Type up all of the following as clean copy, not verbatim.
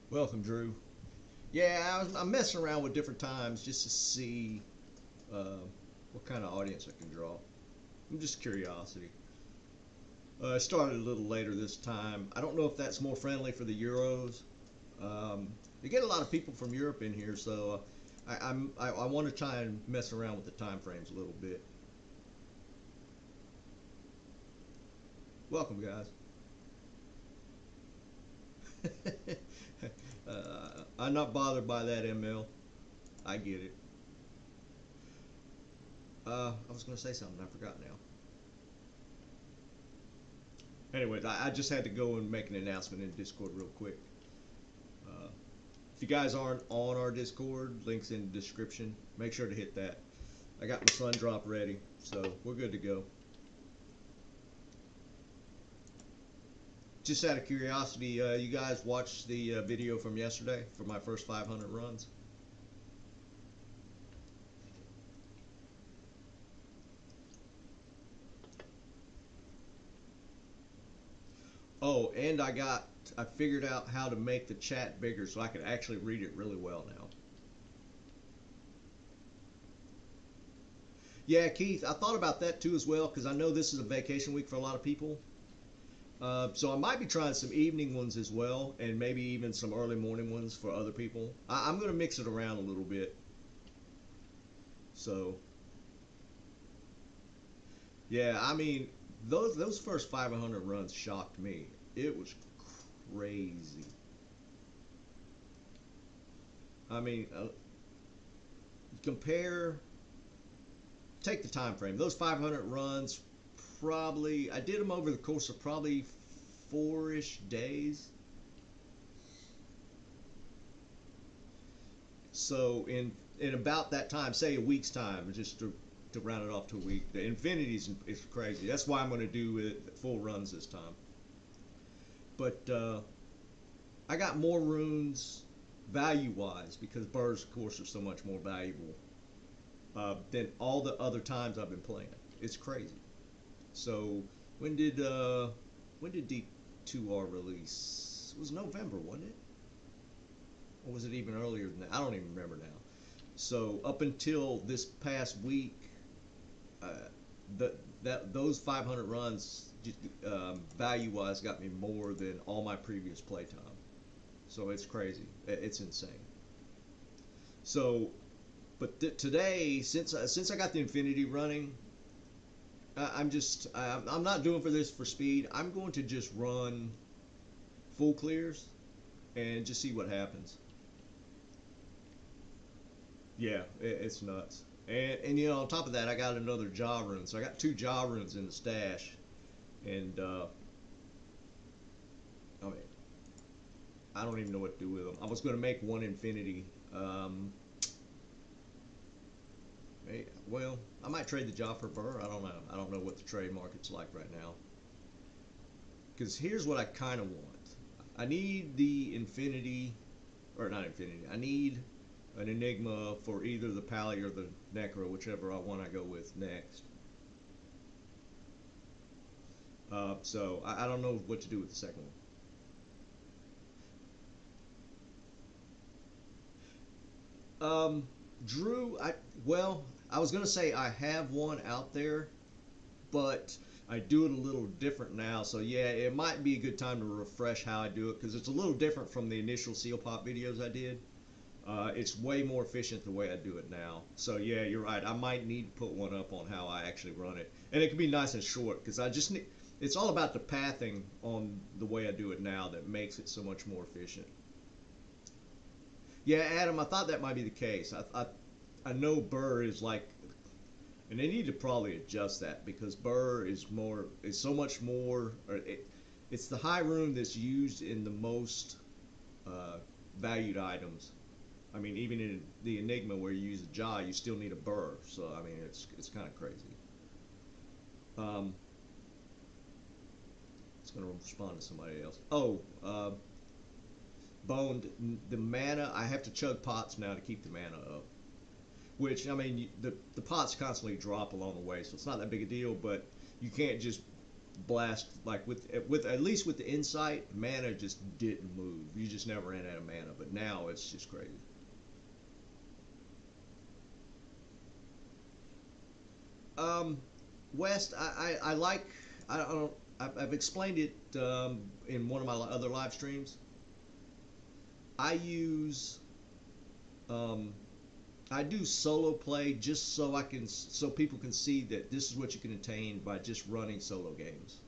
Welcome, Drew. Yeah, I'm messing around with different times just to see uh, what kind of audience I can draw. I'm just curiosity. I started a little later this time. I don't know if that's more friendly for the Euros. You get a lot of people from Europe in here, so I want to try and mess around with the time frames a little bit. Welcome, guys. I'm not bothered by that, ML. I get it. I was going to say something. I forgot now. Anyways, I just had to go and make an announcement in Discord real quick. Uh, if you guys aren't on our Discord, links in the description. Make sure to hit that. I got my sun drop ready, so we're good to go. Just out of curiosity, you guys watched the video from yesterday for my first 500 runs? Oh, and I figured out how to make the chat bigger so I could actually read it really well now. Yeah, Keith, I thought about that too as well because I know this is a vacation week for a lot of people. So I might be trying some evening ones as well, and maybe even some early morning ones for other people. I'm going to mix it around a little bit. So yeah, I mean those first 500 runs shocked me. It was crazy. I mean, compare, take the time frame. Those 500 runs, probably I did them over the course of probably 4-ish days. So in about that time, say a week's time, just to round it off to a week, the infinities is crazy. That's why I'm going to do it full runs this time. But I got more runes value wise because birds, of course, are so much more valuable than all the other times I've been playing. It's crazy. So when did uh, when did D2R release? It was November, wasn't it? Or was it even earlier than that? I don't even remember now. So up until this past week, uh, that those 500 runs value wise got me more than all my previous playtime. So it's crazy. It's insane. So, but today, since I got the Infinity running, I'm not doing for this for speed. I'm going to just run full clears and just see what happens. Yeah, it's nuts. And you know, on top of that, I got another jaw rune. So I got two jaw runes in the stash, and I mean, I don't even know what to do with them. I was going to make one infinity. Well, I might trade the jaw for Burr. I don't know. I don't know what the trade market's like right now. Because here's what I kind of want. I need the infinity, or not infinity. I need an enigma for either the Pally or the Necro, whichever I want to go with next. So I don't know what to do with the second one. Drew, I was gonna say I have one out there, but I do it a little different now. So yeah, it might be a good time to refresh how I do it because it's a little different from the initial seal pop videos I did. It's way more efficient the way I do it now. So yeah, you're right. I might need to put one up on how I actually run it, and it can be nice and short because I just need. It's all about the pathing on the way I do it now that makes it so much more efficient. Yeah, Adam, I thought that might be the case. I know Burr is like, and they need to probably adjust that because Burr is so much more. It's the high rune that's used in the most uh, valued items. I mean, even in the Enigma where you use a jaw, you still need a Burr. So I mean, it's kind of crazy. Um, it's going to respond to somebody else. Oh, Boned, the mana. I have to chug pots now to keep the mana up. Which I mean, the pots constantly drop along the way, so it's not that big a deal. But you can't just blast like with at least with the insight, mana just didn't move. You just never ran out of mana. But now it's just crazy. Um, West, I like. I don't. I've explained it in one of my other live streams. I use um, I do solo play just so so people can see that this is what you can attain by just running solo games.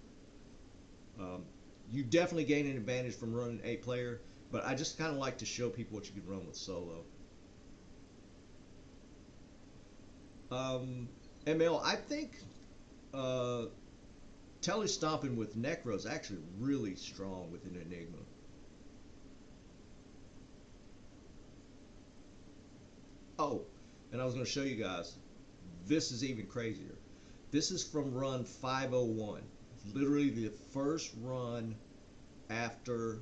Um, you definitely gain an advantage from running 8 player, but I just kind of like to show people what you can run with solo. ML, I think uh, Telly stomping with Necro is actually really strong with an Enigma. Oh, and I was going to show you guys. This is even crazier. This is from run 501. Literally the first run after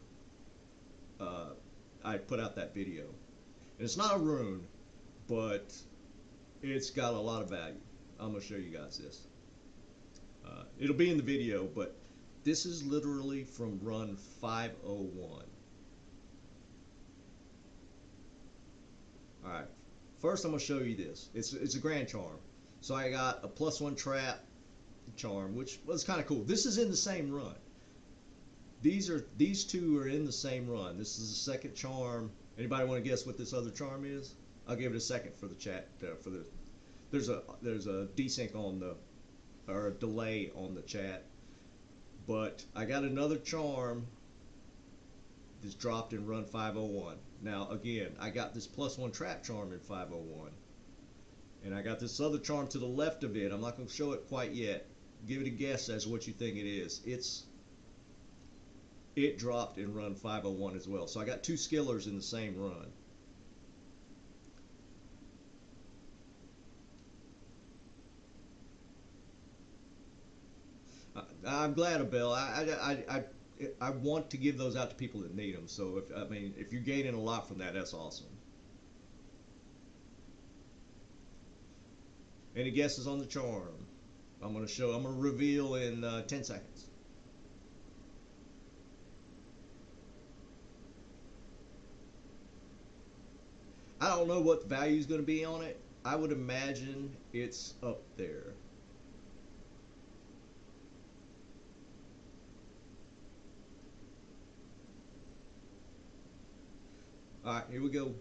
I put out that video. And it's not a rune, but it's got a lot of value. I'm going to show you guys this. It'll be in the video, but this is literally from run 501. All right. First, I'm going to show you this. It's a Grand Charm. So I got a +1 trap charm, which was kind of cool. This is in the same run. These two are in the same run. This is the second charm. Anybody want to guess what this other charm is? I'll give it a second for the chat. There's a desync on the or a delay on the chat. But I got another charm that's dropped in run 501. Now again, I got this +1 trap charm in 501. And I got this other charm to the left of it. I'm not going to show it quite yet. Give it a guess as what you think it is. It dropped in run 501 as well. So I got 2 skillers in the same run. I'm glad, Abel. I want to give those out to people that need them. So if you're gaining a lot from that, that's awesome. Any guesses on the charm? I'm going to reveal in 10 seconds. I don't know what the value is going to be on it. I would imagine it's up there. All right, here we go.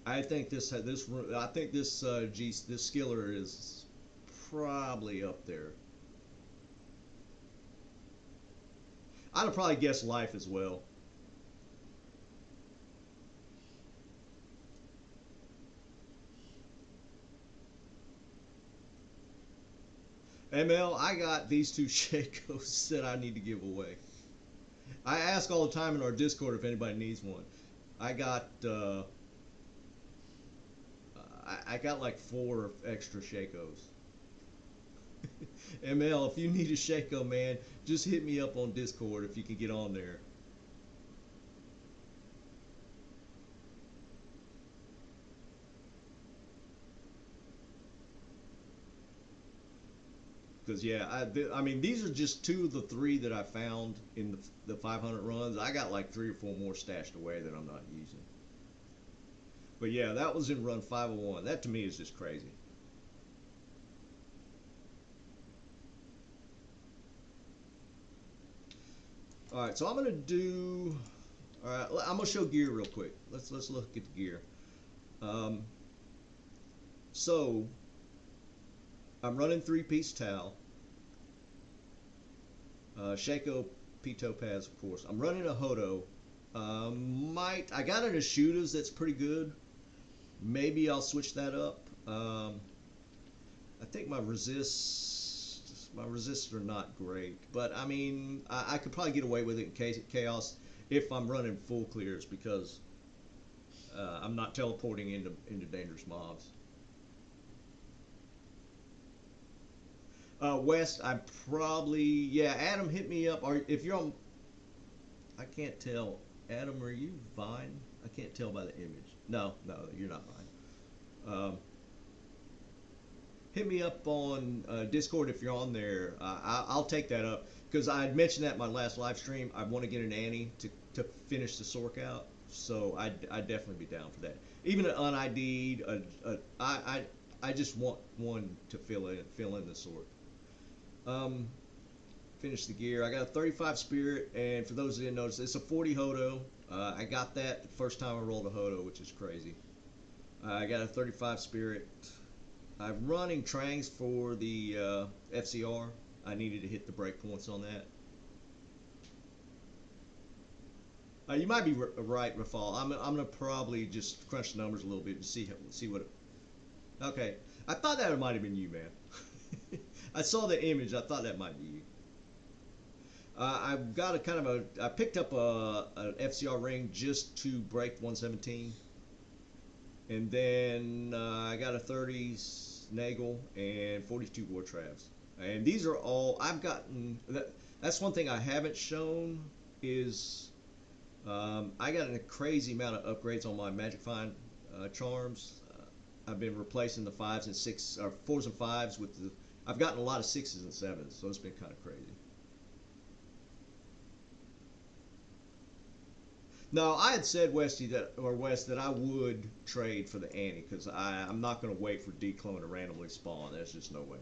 I think this skiller is probably up there. I'd have probably guessed life as well. ML, I got these 2 Shakos that I need to give away. I ask all the time in our Discord if anybody needs one. I got I got like 4 extra Shakos. ML, if you need a Shako, man, just hit me up on Discord if you can get on there. Because yeah, I mean these are just 2 of the 3 that I found in the 500 runs. I got like 3 or 4 more stashed away that I'm not using. But yeah, that was in run 501. That to me is just crazy. All right, so I'm gonna do. All right, I'm gonna show gear real quick. Let's look at the gear. Um, so I'm running 3-piece towel. Shako P Topaz, of course. I'm running a Hodo. I got an Ashudas that's pretty good. Maybe I'll switch that up. I think my resists are not great, but I mean I could probably get away with it in case chaos if I'm running full clears because I'm not teleporting into dangerous mobs. West, I probably, yeah. Adam, hit me up. Or if you're on, I can't tell. Adam, are you Vine? I can't tell by the image. No, no, you're not Vine. Hit me up on Discord if you're on there. I'll take that up because I had mentioned that in my last live stream. I want to get an Annie to finish the Sork out, so I'd definitely be down for that. Even an unID'd, I just want one to fill in the Sork. Finish the gear. I got a 35 Spirit, and for those who didn't notice, it's a 40 Hodo. I got that the first time I rolled a Hodo, which is crazy. I got a 35 Spirit. I'm running Trangs for the FCR. I needed to hit the breakpoints on that. You might be right, Rafal. I'm gonna probably just crunch the numbers a little bit and see what. Okay, I thought that might have been you, man. I saw the image. I thought that might be you. I've got a kind of a. I picked up an FCR ring just to break 117, and then I got a 30s Nagel and 42 Wartraps. And these are all I've gotten. That's one thing I haven't shown is I got a crazy amount of upgrades on my Magic Find charms. I've been replacing the 5s and 6 or 4s and 5s with the. I've gotten a lot of 6s and 7s, so it's been kind of crazy. No, I had said West that I would trade for the Annie because I'm not going to wait for Declone to randomly spawn. There's just no way.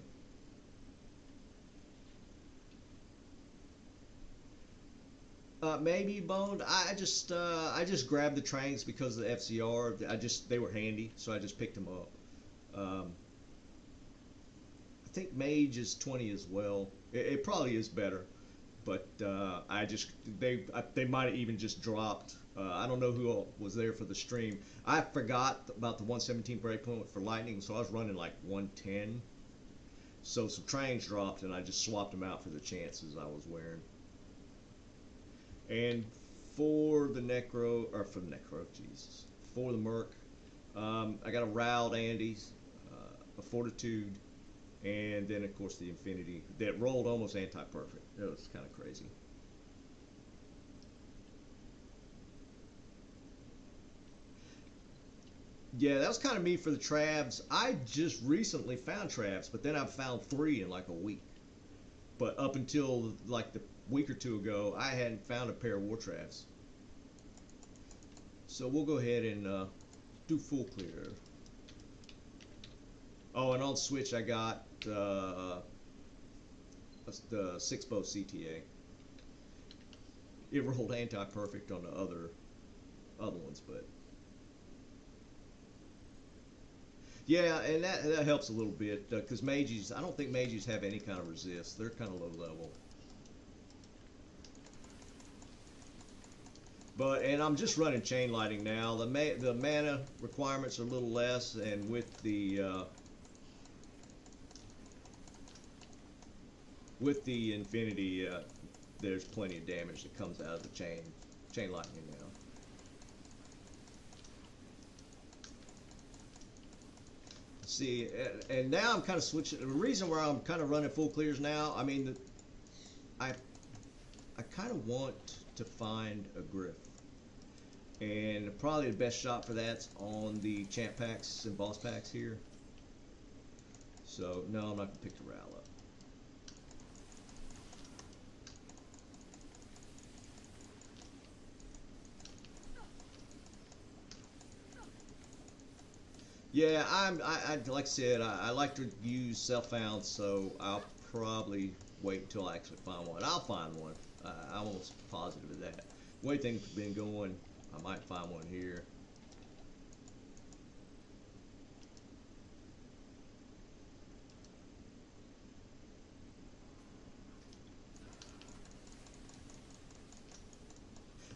Maybe boned. I just grabbed the Trangs because of the FCR. They were handy, so I just picked them up. I think Mage is 20 as well. It probably is better, but they might have even just dropped. I don't know who was there for the stream. I forgot about the 117 breakpoint for Lightning, so I was running like 110. So some Trangs dropped, and I just swapped them out for the chances I was wearing. And for the Jesus, for the Merc, I got a Riled Andes, a Fortitude, and then of course the Infinity that rolled almost anti-perfect. It was kind of crazy. Yeah, that was kind of me for the Travs. I just recently found Travs, but then I've found 3 in like a week. But up until like the week or two ago, I hadn't found a pair of Wartraps. So we'll go ahead and do full clear. Oh, and on Switch I got the 6-bow CTA. It rolled anti-perfect on the other ones, but yeah, and that helps a little bit because mages. I don't think mages have any kind of resist. They're kind of low level. And I'm just running chain lightning now. The mana requirements are a little less, and with the Infinity, there's plenty of damage that comes out of the chain lightning now. See, and now I'm kind of switching. The reason why I'm kind of running full clears now, I mean, I kind of want to find a Griff. And probably the best shot for that's on the champ packs and boss packs here. So, no, I'm not going to pick the Ral up. Yeah, like I said, I like to use self-found, so I'll probably wait until I actually find one. I'll find one. I'm almost positive of that. The way things have been going, I might find one here.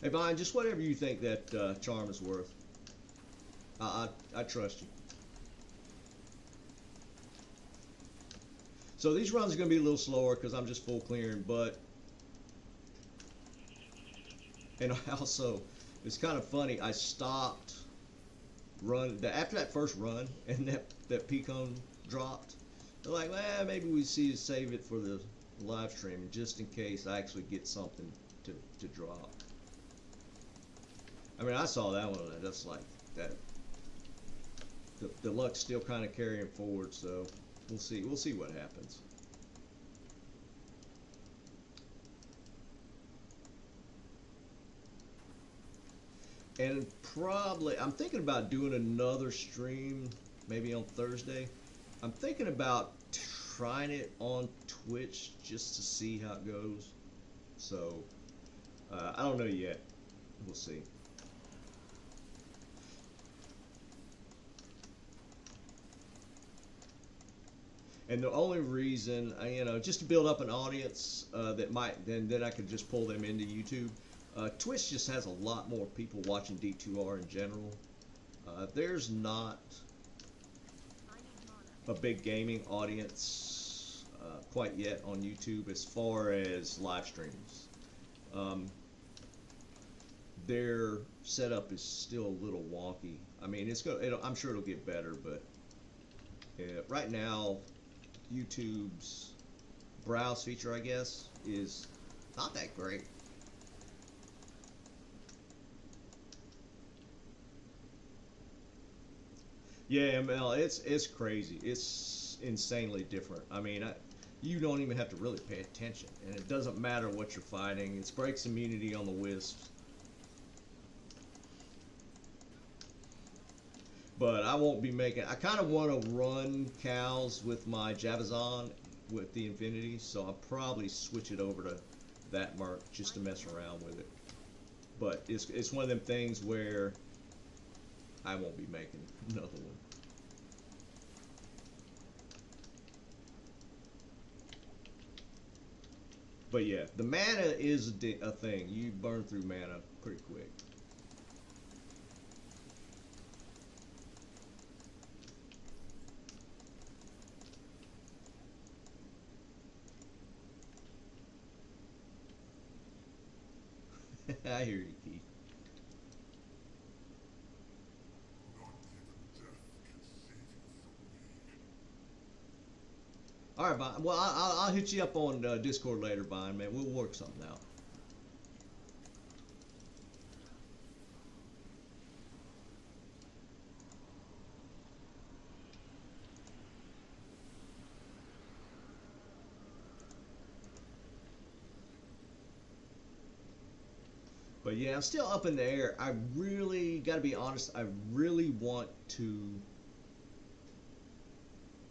Hey, Vine, just whatever you think that charm is worth. I trust you. So these runs are going to be a little slower because I'm just full clearing, and also, it's kind of funny, I stopped after that first run, and that Peacon dropped. They're like, well, maybe we save it for the live stream, just in case I actually get something to drop. I mean, I saw that one. That's like that. The luck's still kind of carrying forward, so we'll see. We'll see what happens. And probably, I'm thinking about doing another stream, maybe on Thursday. I'm thinking about trying it on Twitch just to see how it goes. So, I don't know yet. We'll see. And the only reason, you know, just to build up an audience that might, then I could just pull them into YouTube. Twitch just has a lot more people watching D2R in general. There's not a big gaming audience quite yet on YouTube as far as live streams. Their setup is still a little wonky. I mean, I'm sure it'll get better, but right now, YouTube's browse feature, I guess, is not that great. Yeah, ML, it's crazy. It's insanely different. I mean, you don't even have to really pay attention, and it doesn't matter what you're fighting. It's breaks immunity on the wisps. But I won't be making. I kind of want to run cows with my Javazon with the Infinity, so I'll probably switch it over to that mark just to mess around with it. But it's one of them things where I won't be making another one. But yeah, the mana is a thing. You burn through mana pretty quick. I hear you, Keith. All right, Vine. Well, I'll hit you up on Discord later, Vine, man. We'll work something out. But yeah, I'm still up in the air. I really, got to be honest, I really want to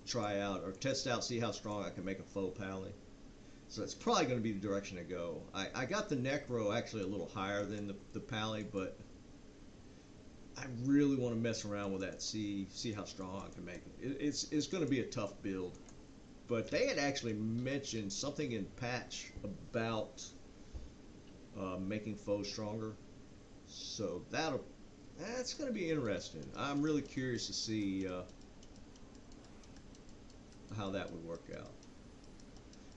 try out or test out, see how strong I can make a faux pally. So it's probably going to be the direction to go. I got the Necro actually a little higher than the pally, but I really want to mess around with that, see how strong I can make it. It's going to be a tough build. But they had actually mentioned something in patch about making foes stronger. So that's going to be interesting. I'm really curious to see how that would work out.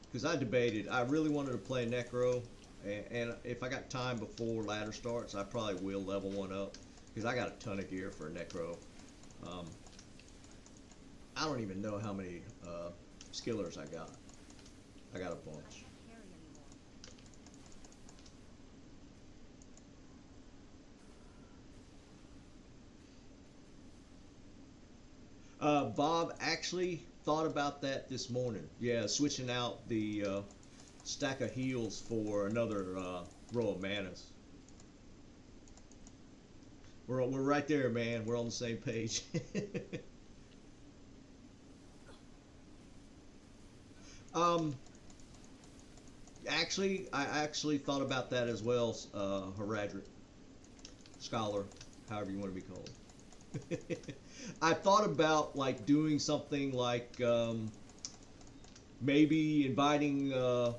Because I debated, I really wanted to play Necro, and if I got time before ladder starts, I probably will level one up. Because I got a ton of gear for Necro. I don't even know how many skillers I got. I got a bunch. Bob actually thought about that this morning. Yeah, switching out the stack of heals for another row of manas. We're right there, man. We're on the same page. Actually, I actually thought about that as well, Heradric. Scholar, however you want to be called. I thought about like doing something like maybe inviting a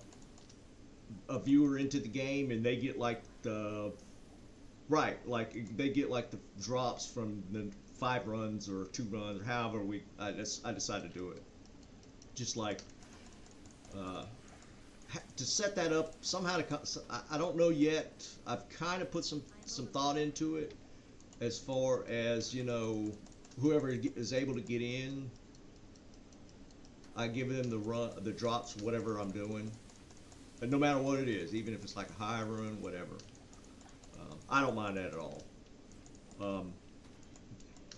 viewer into the game and they get like the like they get like the drops from the 5 runs or 2 runs or however I decided to do it. Just like to set that up somehow. I don't know yet. I've kind of put some thought into it. As far as, you know, whoever is able to get in, I give them the drops, whatever I'm doing, and no matter what it is, even if it's like a high run, whatever. I don't mind that at all. Um,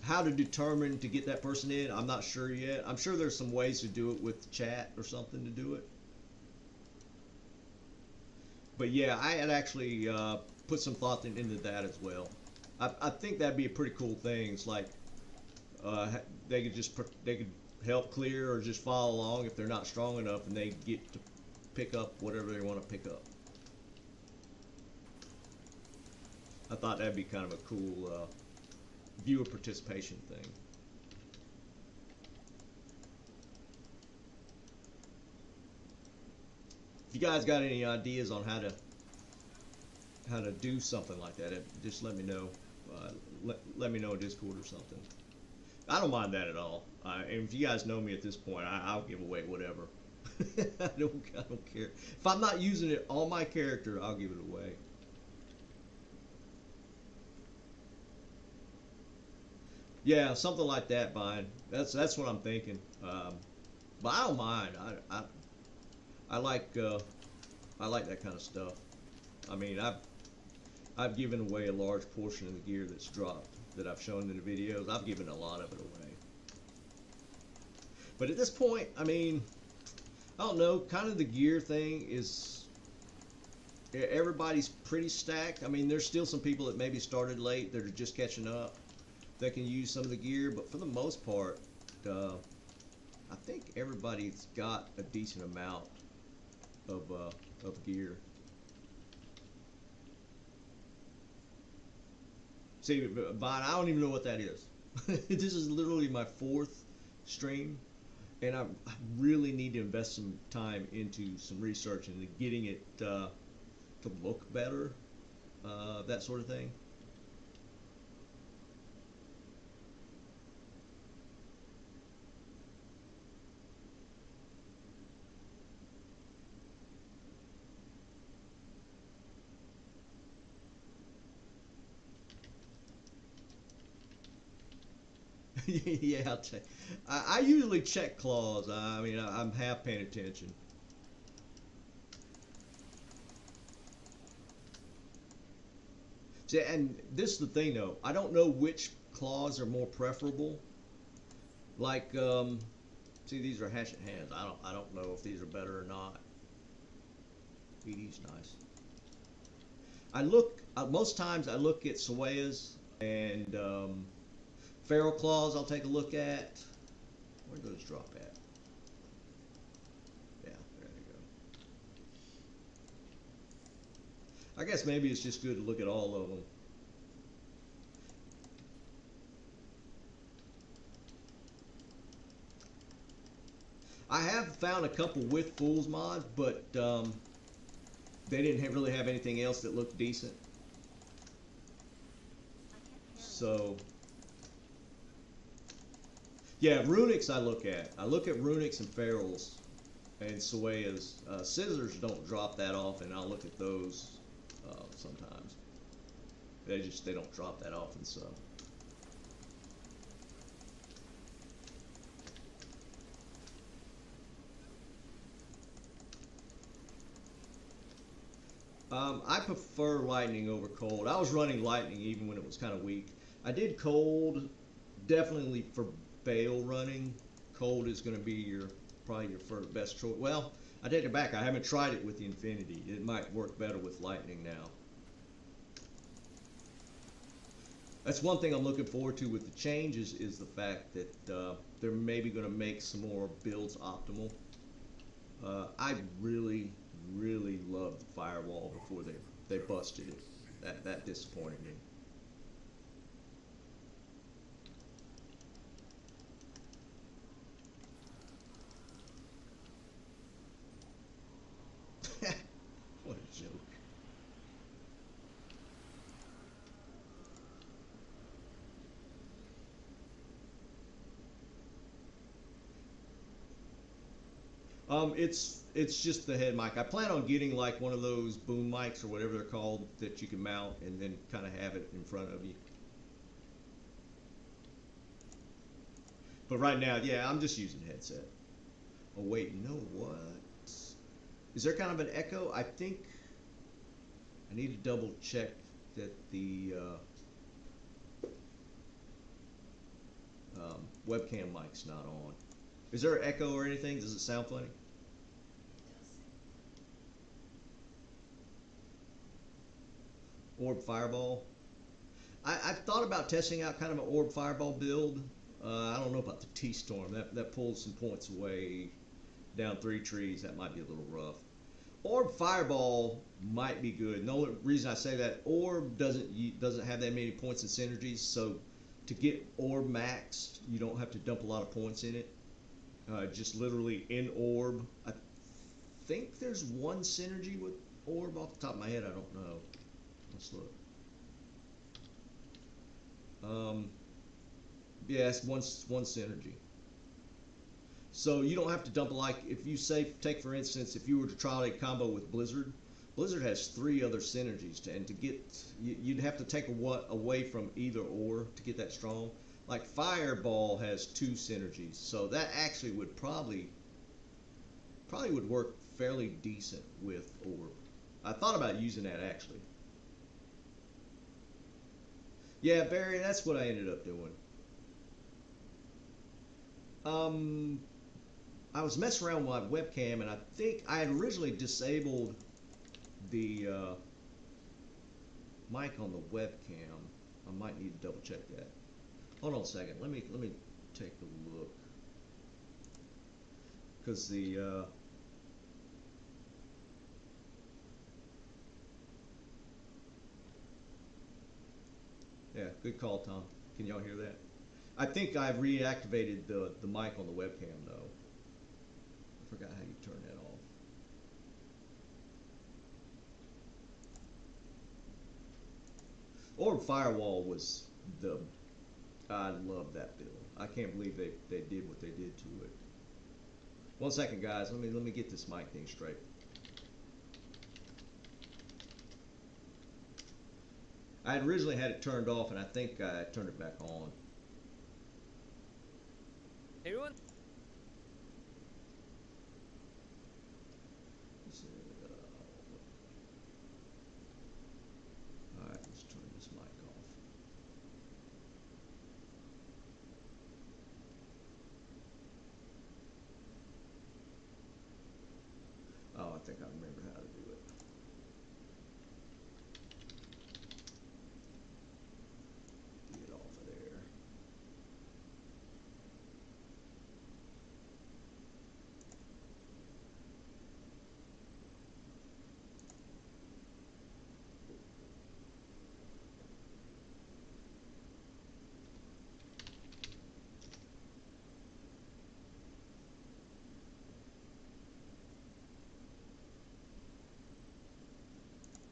how to determine to get that person in, I'm not sure yet. I'm sure there's some ways to do it with chat or something to do it. But yeah, I had actually put some thought into that as well. I think that'd be a pretty cool thing. It's like they could they could help clear or just follow along if they're not strong enough, and they get to pick up whatever they want to pick up. I thought that'd be kind of a cool viewer participation thing. If you guys got any ideas on how to do something like that, just let me know. Let me know in Discord or something. I don't mind that at all. And if you guys know me at this point, I'll give away whatever. I don't care. If I'm not using it on my character, I'll give it away. Yeah, something like that, Vine. That's what I'm thinking. But I don't mind. I like I like that kind of stuff. I mean, I've given away a large portion of the gear that's dropped that I've shown in the videos. I've given a lot of it away. But at this point, I mean, I don't know. Kind of the gear thing is everybody's pretty stacked. I mean, there's still some people that maybe started late that are just catching up that can use some of the gear, but for the most part, I think everybody's got a decent amount of gear. See, Vine, I don't even know what that is. This is literally my fourth stream, and I really need to invest some time into some research and getting it to look better, that sort of thing. Yeah, I'll check. I usually check claws. I mean, I'm half paying attention. See, and this is the thing though. I don't know which claws are more preferable. Like, see, these are hatchet hands. I don't know if these are better or not. BD's nice. I look most times I look at Sawaya's and Feral Claws. I'll take a look at. Where do those drop at? Yeah, there you go. I guess maybe it's just good to look at all of them. I have found a couple with Fool's Mod, but they didn't really have anything else that looked decent. So, yeah, Runics I look at. I look at Runics and Ferals and Sawaya's. Scissors don't drop that often. I'll look at those sometimes. They don't drop that often, so. I prefer lightning over cold. I was running lightning even when it was kind of weak. I did cold, definitely for Bale running. Cold is going to be probably your first best choice. Well, I take it back. I haven't tried it with the Infinity. It might work better with lightning now. That's one thing I'm looking forward to with the changes is the fact that they're maybe going to make some more builds optimal. I really, really loved the firewall before they busted it. That disappointed me. What a joke. It's just the head mic. I plan on getting like one of those boom mics or whatever they're called that you can mount and then kind of have it in front of you. But right now, yeah, I'm just using headset. Oh wait, you know what? Is there kind of an echo? I think I need to double check that the webcam mic's not on. Is there an echo or anything? Does it sound funny? Orb Fireball. I've thought about testing out kind of an Orb Fireball build. I don't know about the T-Storm. That pulls some points away down 3 trees. That might be a little rough. Orb Fireball might be good. The only reason I say that, Orb doesn't have that many points and synergies, so to get Orb maxed, you don't have to dump a lot of points in it. Just literally in Orb. I think there's one synergy with Orb. Off the top of my head, I don't know. Let's look. Yeah, it's one synergy. So you don't have to dump, like, if you say, take for instance, if you were to try a combo with Blizzard, Blizzard has 3 other synergies, and to get, you'd have to take away from either or to get that strong. Like Fireball has 2 synergies, so that actually would probably would work fairly decent with Orb. I thought about using that actually. Yeah, Barry, that's what I ended up doing. I was messing around with my webcam, and I think I had originally disabled the mic on the webcam. I might need to double check that. Hold on a second. Let me take a look, because the yeah, good call, Tom. Can y'all hear that? I think I've reactivated the mic on the webcam though. I forgot how you turn that off. Orb Firewall was I love that build. I can't believe they did what they did to it. One second, guys. Let me get this mic thing straight. I had originally had it turned off, and I think I turned it back on. Everyone. Alright, let's turn this mic off. Oh, I think I remember how to do it. Get off of there.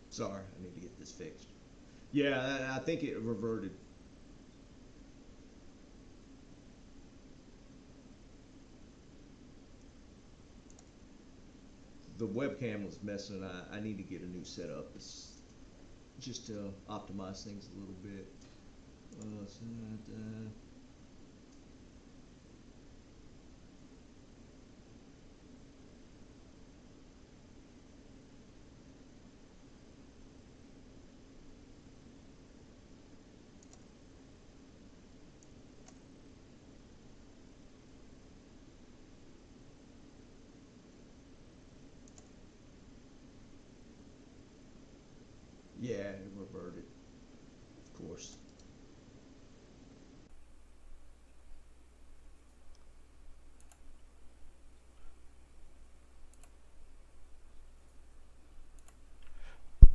Sorry, I need to get this fixed. Yeah, I think it reverted. The webcam was messing. I need to get a new setup. It's just to optimize things a little bit. Yeah, it reverted, of course.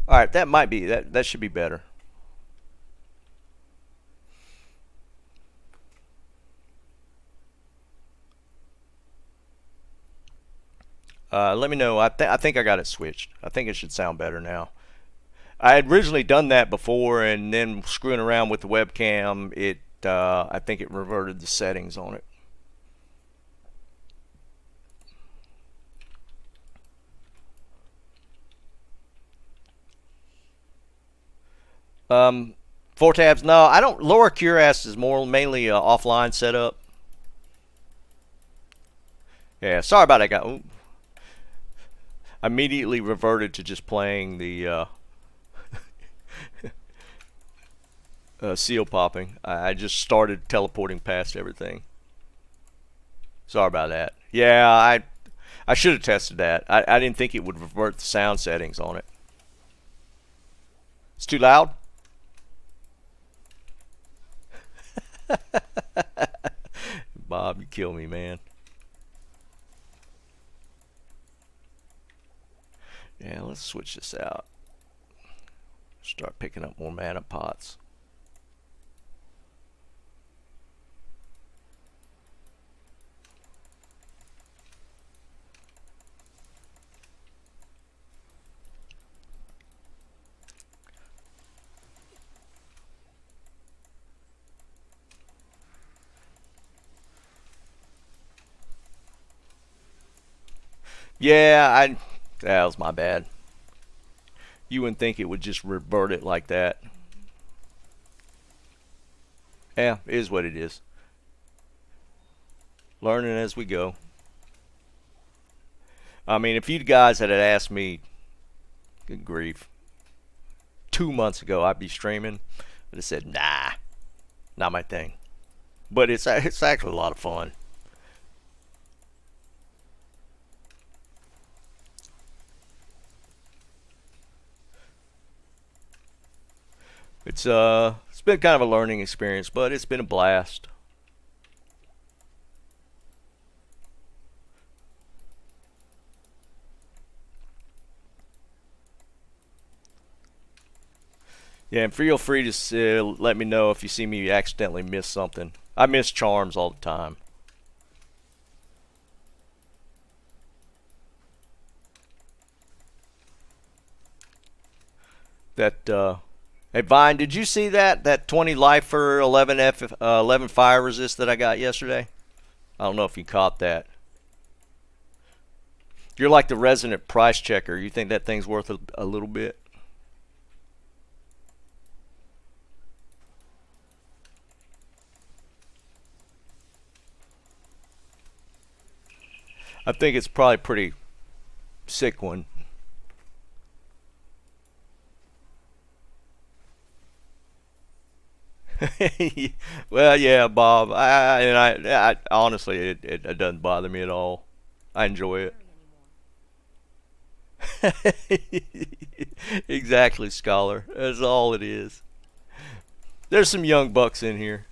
All right, that might be that should be better. Let me know. I think I got it switched. I think it should sound better now. I had originally done that before, and then screwing around with the webcam, I think it reverted the settings on it. Um, 4 tabs. No, I don't. Lower Cuirass is mainly offline setup. Yeah, sorry about that, guy. Ooh. I immediately reverted to just playing the seal popping. I just started teleporting past everything. Sorry about that. Yeah, I should have tested that. I didn't think it would revert the sound settings on it. It's too loud? Bob, you kill me, man. Yeah, let's switch this out. Start picking up more mana pots. Yeah, that was my bad. You wouldn't think it would just revert it like that. Yeah, it is what it is. Learning as we go. I mean, if you guys had asked me, good grief, 2 months ago I'd be streaming, I'd have said, nah, not my thing. But it's actually a lot of fun. It's been kind of a learning experience, but it's been a blast. Yeah, and feel free to let me know if you see me accidentally miss something. I miss charms all the time. Hey Vine, did you see that 20 life for 11 fire resist that I got yesterday? I don't know if you caught that. You're like the resident price checker. You think that thing's worth a little bit? I think it's probably a pretty sick one. Well, yeah, Bob. I honestly, it doesn't bother me at all. I enjoy it. Exactly, Scholar. That's all it is. There's some young bucks in here.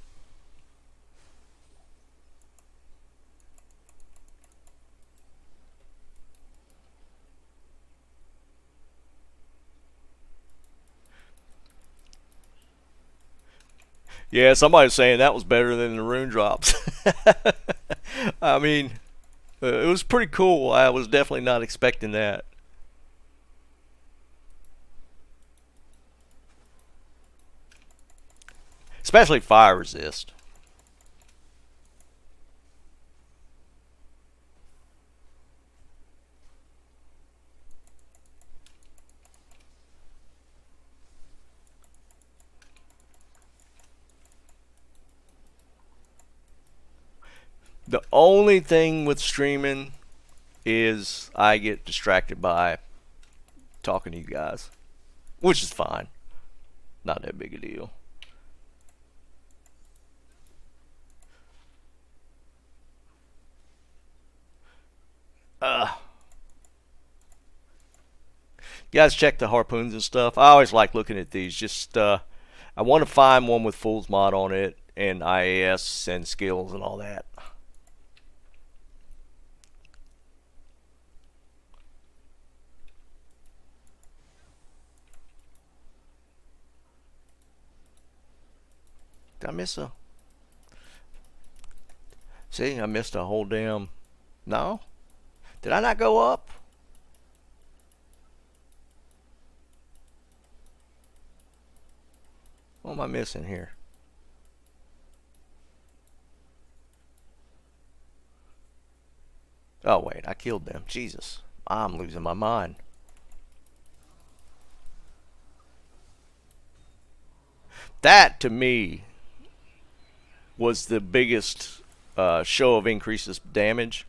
Yeah, somebody's saying that was better than the rune drops. I mean, it was pretty cool. I was definitely not expecting that. Especially fire resist. The only thing with streaming is I get distracted by talking to you guys, which is fine. Not that big a deal. You guys check the harpoons and stuff. I always like looking at these. Just I want to find one with Fool's Mod on it and IAS and skills and all that. Did I miss a? See, I missed a whole damn. No? Did I not go up? What am I missing here? Oh, wait, I killed them. Jesus. I'm losing my mind. That, to me, was the biggest show of increases damage.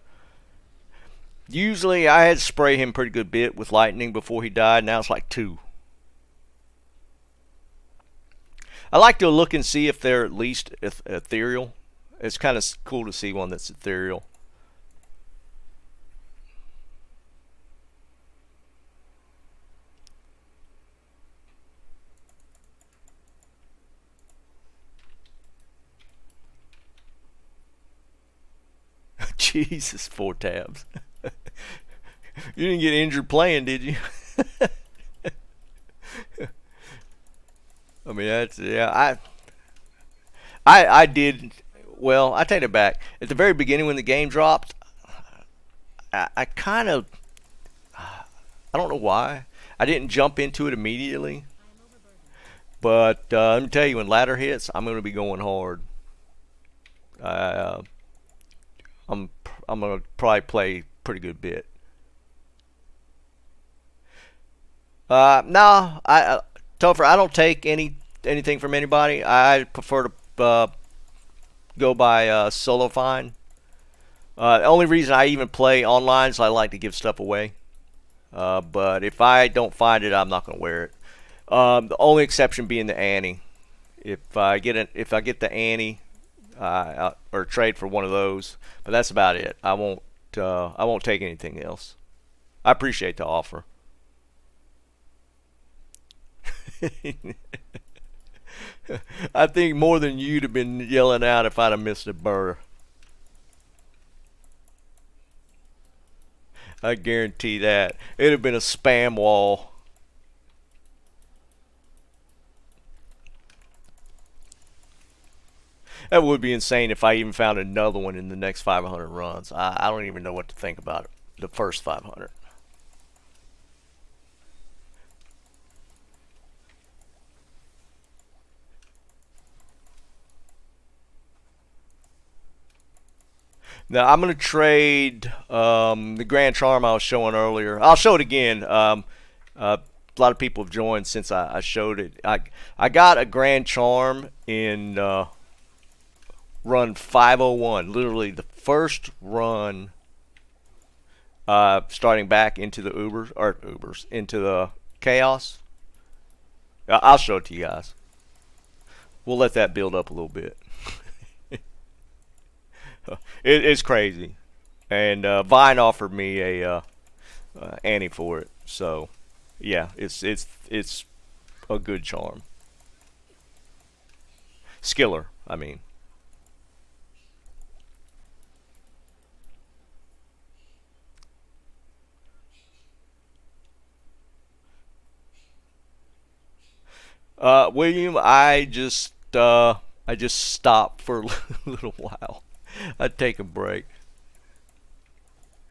Usually, I had to spray him pretty good bit with lightning before he died. Now it's like 2. I like to look and see if they're at least ethereal. It's kind of cool to see one that's ethereal. Jesus, 4 tabs. You didn't get injured playing, did you? I mean, that's yeah. I did. Well, I take it back. At the very beginning, when the game dropped, I kind of I don't know why I didn't jump into it immediately. But let me tell you, when ladder hits, I'm going to be going hard. Uh, I'm I'm going to probably play pretty good bit. No, Topher, I don't take anything from anybody. I prefer to go by solo find. The only reason I even play online is I like to give stuff away. But if I don't find it, I'm not going to wear it. The only exception being the Annie. If I get the Annie, or trade for one of those, but that's about it. I won't take anything else. I appreciate the offer. I think more than you'd have been yelling out if I'd have missed a burr. I guarantee that. It'd have been a spam wall. That would be insane if I even found another one in the next 500 runs. I don't even know what to think about it. The first 500. Now I'm gonna trade the Grand Charm I was showing earlier. I'll show it again. A lot of people have joined since I showed it. I got a Grand Charm in run 501, literally the first run, starting back into the Ubers into the Chaos. I'll show it to you guys. We'll let that build up a little bit. It's crazy, and Vine offered me a Annie for it, so yeah, it's a good charm. Skiller, I mean. William, I just stopped for a little while. I'd take a break.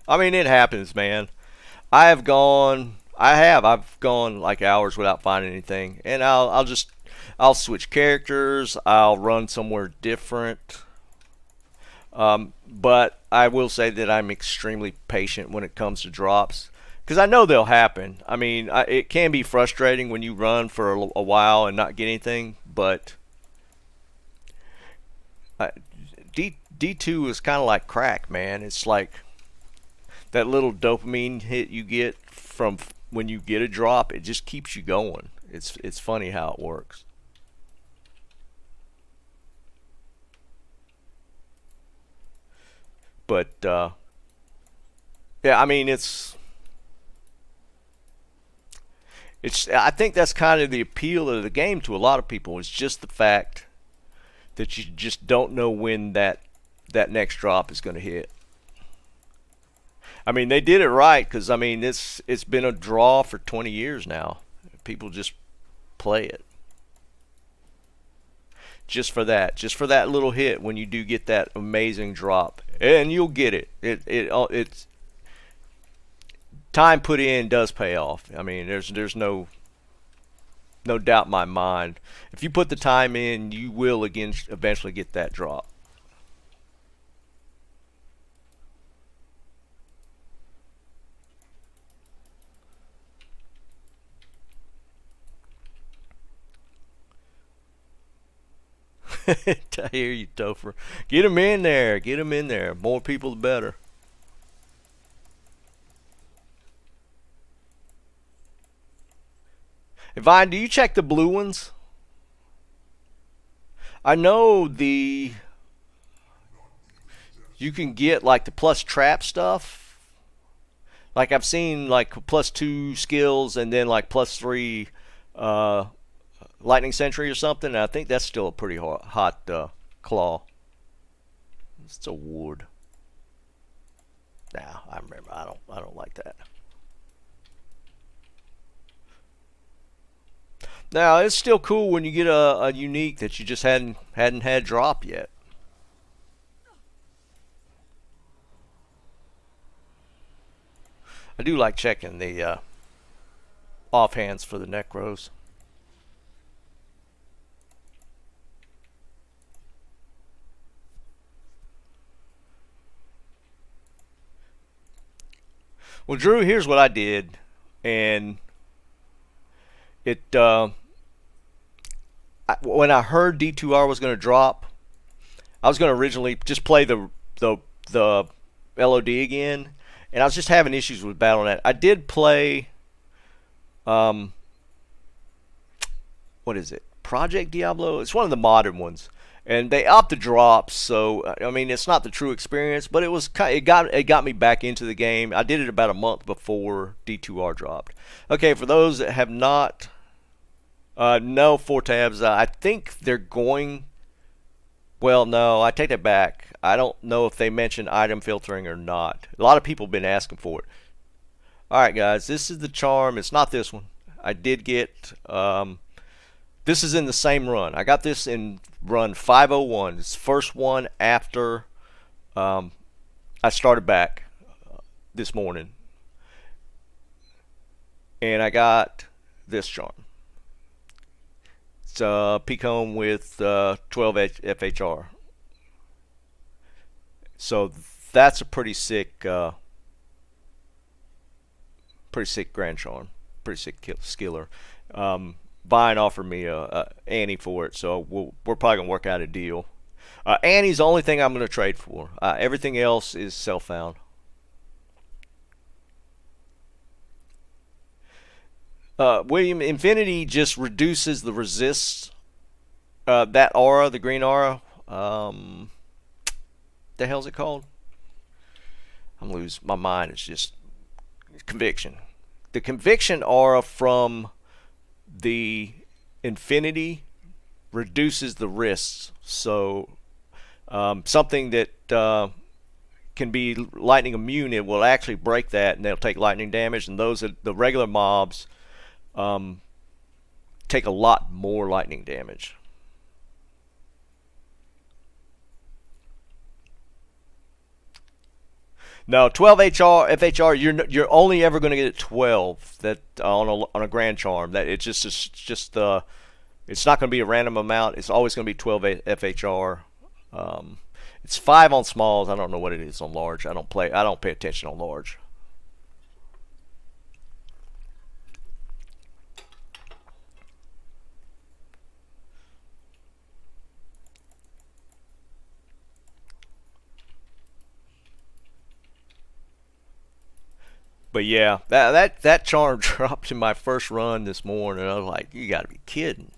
I mean, it happens, man. I've gone like hours without finding anything, and I'll switch characters. I'll run somewhere different. But I will say that I'm extremely patient when it comes to drops, because I know they'll happen. I mean, it can be frustrating when you run for a while and not get anything, but I, D2 is kind of like crack, man. It's like that little dopamine hit you get from when you get a drop. It just keeps you going. It's funny how it works. But yeah, I mean it's I think that's kind of the appeal of the game to a lot of people. It's just the fact that you just don't know when that next drop is going to hit. I mean, they did it right, because I mean it's been a draw for 20 years now. People just play it just for that little hit when you do get that amazing drop, and you'll get it. It's time put in does pay off. I mean, there's no doubt in my mind. If you put the time in, you will again eventually get that drop. I hear you, Topher. Get him in there. Get him in there. More people, the better. Vine, do you check the blue ones? I know you can get like the plus trap stuff. Like I've seen like +2 skills and then like +3 uh, lightning sentry or something. And I think that's still a pretty hot claw. It's a ward. Nah, I remember. I don't like that. Now it's still cool when you get a unique that you just hadn't had drop yet. I do like checking the offhands for the Necros. Well, Drew, here's what I did, and it when I heard D2R was going to drop, I was going to originally just play the LOD again, and I was just having issues with BattleNet. I did play, um, what is it? Project Diablo. It's one of the modern ones, and they upped the drops. So I mean, it's not the true experience, but it got me back into the game. I did it about a month before D2R dropped. Okay, for those that have not, no 4 tabs. I think they're going. Well, no, I take that back. I don't know if they mentioned item filtering or not. A lot of people have been asking for it. All right, guys, this is the charm. It's not this one. I did get. This is in the same run. I got this in run 501. It's the first one after I started back this morning, and I got this charm. It's Peacocke with 12 FHR. So that's a pretty sick grand charm, pretty sick skiller. Vine offered me a Annie for it, so we're probably gonna work out a deal. Annie's the only thing I'm gonna trade for. Everything else is self-found. William, Infinity just reduces the resist. That aura, the green aura. The hell's it called? I'm losing my mind. It's just conviction. The conviction aura from the Infinity reduces the risks. So something that can be lightning immune, it will actually break that, and they'll take lightning damage. And those are the regular mobs. Take a lot more lightning damage. No, 12 FHR. You're only ever going to get 12 that on a grand charm. That it's just it's not going to be a random amount. It's always going to be 12 FHR. It's 5 on smalls. I don't know what it is on large. I don't pay attention on large. But yeah, that charm dropped in my first run this morning, and I was like, you got to be kidding.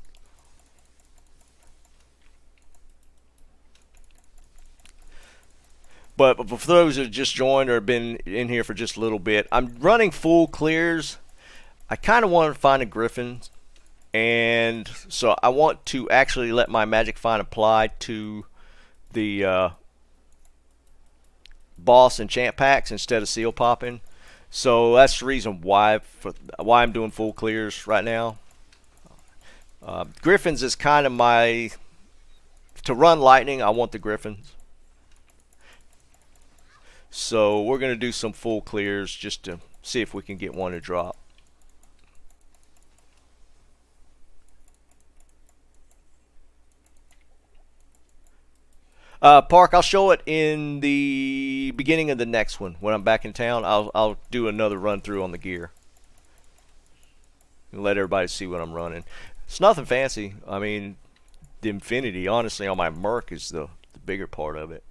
But for those that just joined or have been in here for just a little bit, I'm running full clears. I kind of want to find a Griffin, and so I want to actually let my Magic Find apply to the boss and champ packs instead of seal popping. So that's the reason why I'm doing full clears right now. Griffins is kind of to run lightning. I want the Griffins. So we're going to do some full clears just to see if we can get one to drop. Park, I'll show it in the beginning of the next one. When I'm back in town, I'll do another run through on the gear and let everybody see what I'm running. It's nothing fancy. I mean, the Infinity, honestly, on my Merc is the bigger part of it.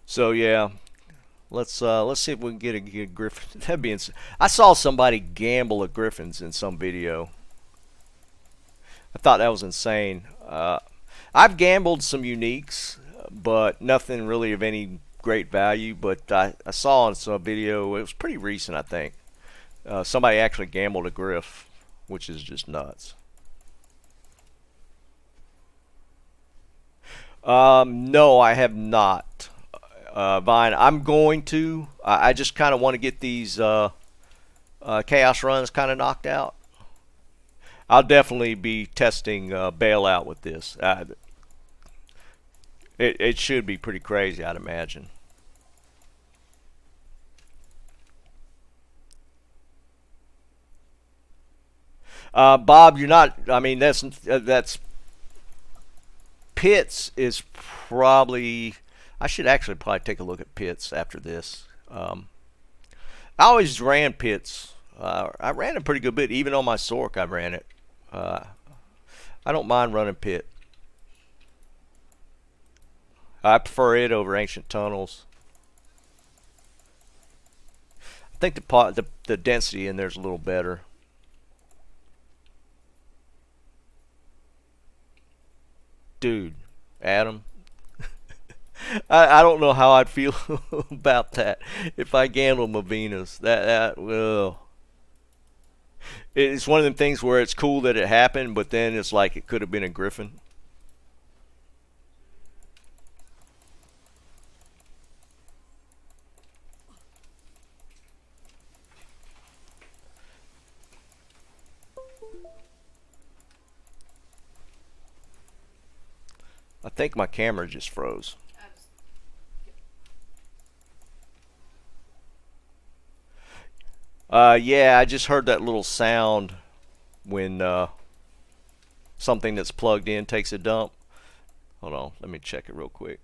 So yeah. Let's see if we can get a Griffin. That'd be insane. I saw somebody gamble at Griffins in some video. I thought that was insane. I've gambled some uniques, but nothing really of any great value. But I saw in some video, it was pretty recent, I think. Somebody actually gambled a griff, which is just nuts. No, I have not, Vine. I'm going to. I just kind of want to get these chaos runs kind of knocked out. I'll definitely be testing bailout with this. It should be pretty crazy, I'd imagine. Bob, you're not. I mean, that's Pitts is probably. I should actually probably take a look at Pitts after this. I always ran Pitts. I ran a pretty good bit, even on my Sork. I ran it. I don't mind running Pitt. I prefer it over Ancient Tunnels. I think the density in there's a little better. Dude, Adam, I don't know how I'd feel about that if I gambled Mavinas. That well, it's one of them things where it's cool that it happened, but then it's like it could have been a Griffin. I think my camera just froze. Yeah, I just heard that little sound when something that's plugged in takes a dump. Hold on, let me check it real quick.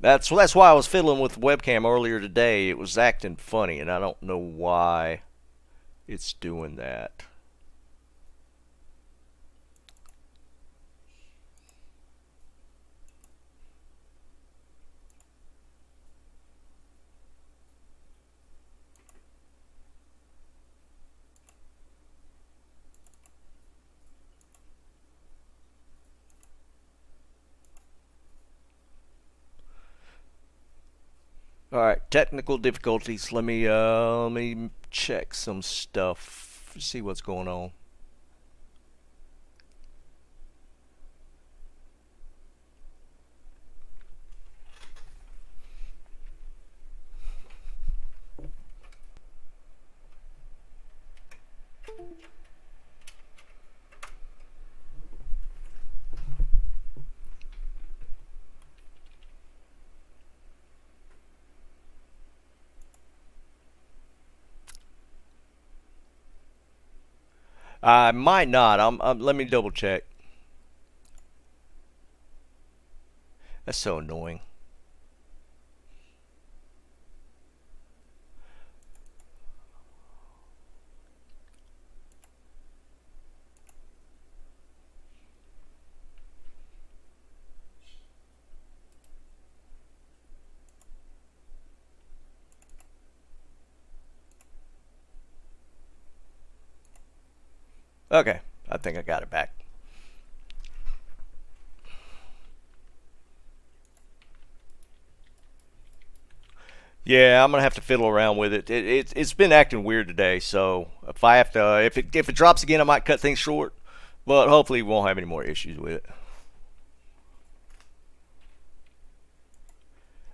That's why I was fiddling with the webcam earlier today. It was acting funny, and I don't know why it's doing that. All right, technical difficulties. Let me check some stuff. See what's going on. I might not. Let me double check. That's so annoying. Okay, I think I got it back. Yeah, I'm gonna have to fiddle around with it. It's been acting weird today, so if I have to, if it drops again, I might cut things short. But hopefully, we won't have any more issues with it.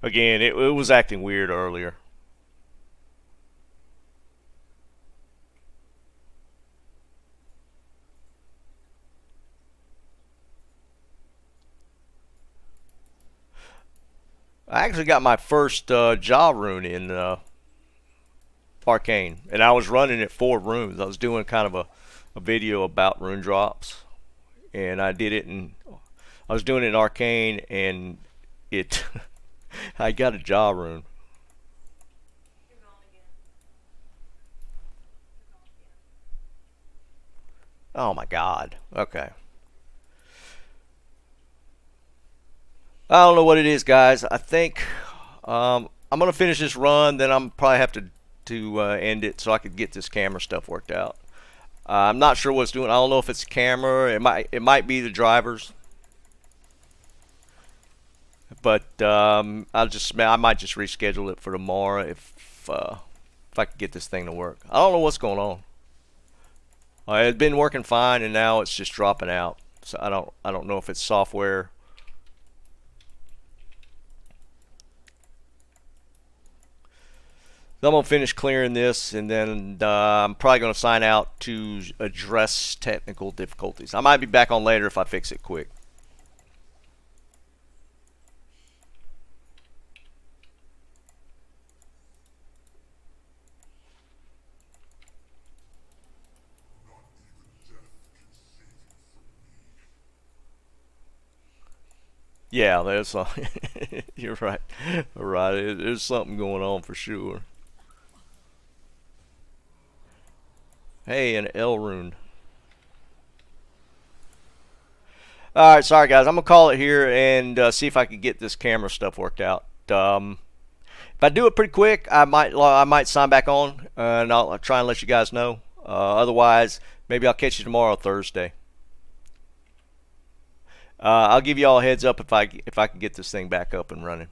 Again, it was acting weird earlier. I actually got my first jaw rune in Arcane, and I was running it 4 runes. I was doing kind of a video about rune drops, and I did it in. I was doing it in Arcane, and it. I got a jaw rune. Oh my god. Okay. I don't know what it is, guys. I think I'm gonna finish this run. Then I'm probably have to end it so I could get this camera stuff worked out. I'm not sure what's doing. I don't know if it's the camera. It might be the drivers. But I might just reschedule it for tomorrow if I could get this thing to work. I don't know what's going on. It had been working fine, and now it's just dropping out. So I don't know if it's software. So I'm gonna finish clearing this, and then I'm probably gonna sign out to address technical difficulties. I might be back on later if I fix it quick. Yeah, there's you're right. All right, there's something going on for sure. Hey, an L rune. All right, sorry guys. I'm gonna call it here and see if I can get this camera stuff worked out. If I do it pretty quick, I might sign back on, and I'll try and let you guys know. Otherwise, maybe I'll catch you tomorrow, Thursday. I'll give you all a heads up if I can get this thing back up and running.